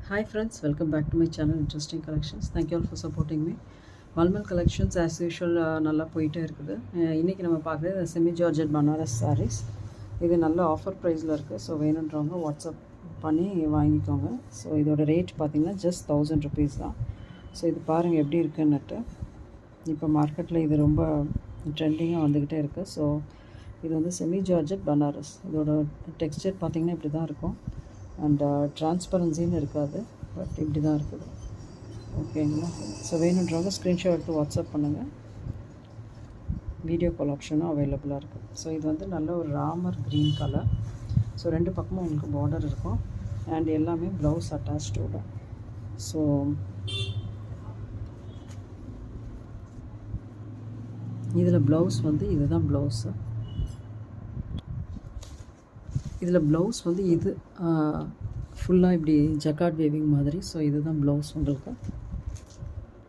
Hi friends, welcome back to my channel Interesting Collections. Thank you all for supporting me. Malmal collections as usual நல்லா போயிட்டே இருக்குது. இன்னைக்கு நம்ம பார்க்குறது semi georgette Banaras sarees. இது நல்ல ஆஃபர் ப்ரைஸில் இருக்குது. ஸோ வேணுன்றவங்க வாட்ஸ்அப் பண்ணி வாங்கிக்கோங்க. ஸோ இதோட ரேட் பார்த்திங்கன்னா ஜஸ்ட் 1000 rupees தான். ஸோ இது பாருங்கள் எப்படி இருக்குன்னுட்டு. இப்போ மார்க்கெட்டில் இது ரொம்ப ட்ரெண்டிங்காக வந்துக்கிட்டே இருக்குது. ஸோ இது வந்து செமி ஜார்ஜெட் பனாரஸ். இதோட டெக்ஸ்டர் பார்த்திங்கன்னா இப்படி தான் இருக்கும். அண்ட் டிரான்ஸ்பரன்சின்னு இருக்காது, பட் இப்படி தான் இருக்குது. ஓகேங்களா? ஸோ வேணுன்றவங்க ஸ்க்ரீன்ஷாட் எடுத்து வாட்ஸ்அப் பண்ணுங்கள். வீடியோ கால் ஆப்ஷனும் அவைலபிளாக இருக்குது. ஸோ இது வந்து நல்ல ஒரு ராமர் க்ரீன் கலர். ஸோ ரெண்டு பக்கமும் உங்களுக்கு பார்டர் இருக்கும் அண்ட் எல்லாமே ப்ளவுஸ் அட்டாச்டோட. ஸோ இதில் ப்ளவுஸ் வந்து இதுதான் ப்ளவுஸு. இதில் ப்ளவுஸ் வந்து இது ஃபுல்லாக இப்படி ஜக்கார்ட் வேவிங் மாதிரி. ஸோ இதுதான் ப்ளவுஸ் உங்களுக்கு.